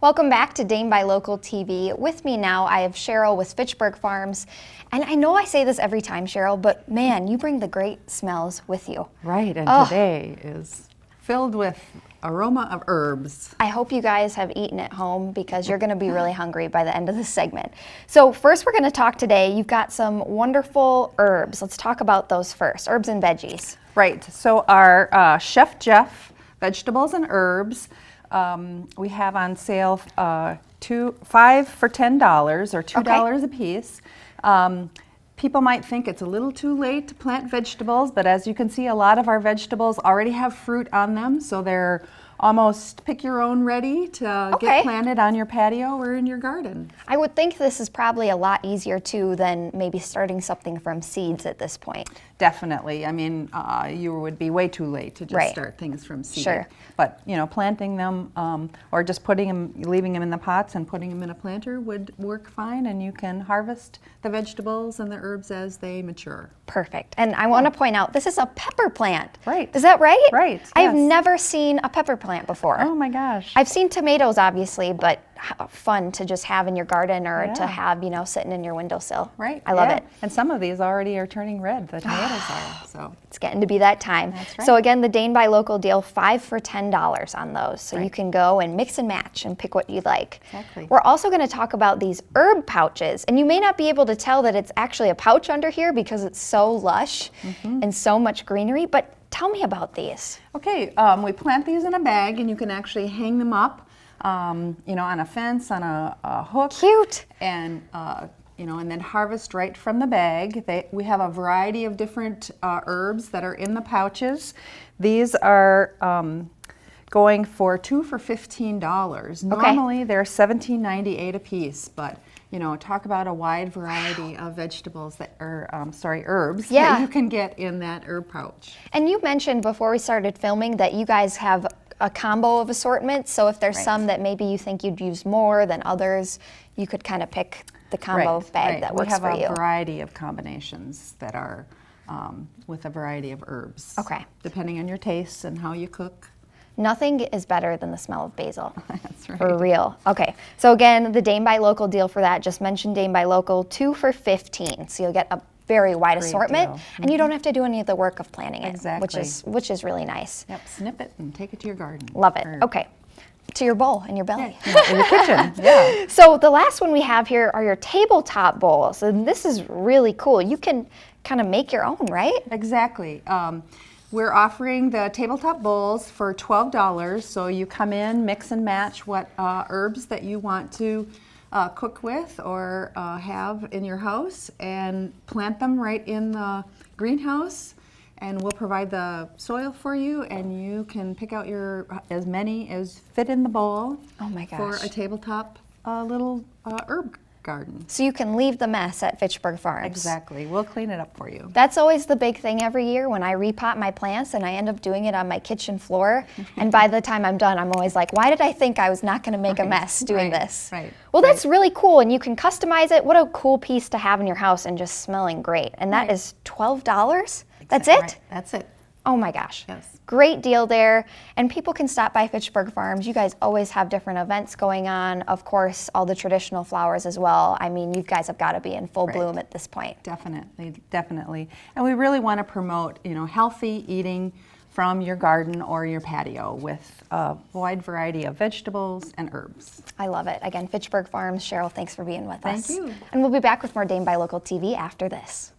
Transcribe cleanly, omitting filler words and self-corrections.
Welcome back to Dane by Local TV. With me now, I have Cheryl with Fitchburg Farms. And I know I say this every time, Cheryl, but man, you bring the great smells with you. Right, and today is filled with aroma of herbs. I hope you guys have eaten at home because you're going to be really hungry by the end of this segment. So first we're going to talk today, you've got some wonderful herbs. Let's talk about those first, herbs and veggies. Right, so our Chef Jeff vegetables and herbs, we have on sale 5 for $10 or $2 a piece. People might think it's a little too late to plant vegetables, but as you can see, a lot of our vegetables already have fruit on them, so they're almost pick your own ready to get planted on your patio or in your garden. I would think this is probably a lot easier too than maybe starting something from seeds at this point. Definitely. I mean, you would be way too late to just start things from seed. Sure. But, you know, planting them or just leaving them in the pots and putting them in a planter would work fine, and you can harvest the vegetables and the herbs as they mature. Perfect. And I want to point out, this is a pepper plant. Right. Is that right? Right. I have never seen a pepper plant before. Oh my gosh. I've seen tomatoes, obviously, but fun to just have in your garden or to have, you know, sitting in your windowsill. Right. I love it. And some of these already are turning red, the tomatoes are. So it's getting to be that time. That's right. So again, the Dane by Local deal, 5 for $10 on those. So you can go and mix and match and pick what you like. Exactly. We're also going to talk about these herb pouches. And you may not be able to tell that it's actually a pouch under here because it's so lush and so much greenery, but tell me about these. Okay, we plant these in a bag, and you can actually hang them up, you know, on a fence, on a hook. Cute. And you know, and then harvest right from the bag. We have a variety of different herbs that are in the pouches. These are going for 2 for $15. Normally they're $17.98 a piece, but you know, talk about a wide variety of vegetables that are, herbs that you can get in that herb pouch. And you mentioned before we started filming that you guys have a combo of assortments, so if there's some that maybe you think you'd use more than others, you could kind of pick the combo bag that works for you. We have a variety of combinations that are with a variety of herbs. Okay. Depending on your tastes and how you cook. Nothing is better than the smell of basil. That's right. For real. Okay, so again, the Dane by Local deal for that, just mentioned Dane by Local, 2 for $15. So you'll get a very wide assortment, and you don't have to do any of the work of planting it, which is really nice. Yep, snip it and take it to your garden. Love it. Okay, to your bowl in your belly. In your kitchen, yeah. So the last one we have here are your tabletop bowls, and this is really cool. You can kind of make your own, right? Exactly. We're offering the tabletop bowls for $12, so you come in, mix and match what herbs that you want to cook with or have in your house, and plant them right in the greenhouse, and we'll provide the soil for you, and you can pick out as many as fit in the bowl. Oh my gosh. For a tabletop little herb garden. So you can leave the mess at Fitchburg Farms. Exactly. We'll clean it up for you. That's always the big thing every year when I repot my plants, and I end up doing it on my kitchen floor. And by the time I'm done, I'm always like, why did I think I was not going to make a mess doing this? Right. Well, that's really cool, and you can customize it. What a cool piece to have in your house and just smelling great. And that is $12? That's it? Right. That's it. Oh my gosh. Yes. Great deal there. And people can stop by Fitchburg Farms. You guys always have different events going on. Of course, all the traditional flowers as well. I mean, you guys have got to be in full bloom at this point. Definitely, definitely. And we really want to promote, you know, healthy eating from your garden or your patio with a wide variety of vegetables and herbs. I love it. Again, Fitchburg Farms. Cheryl, thanks for being with us. Thank you. And we'll be back with more Dane by Local TV after this.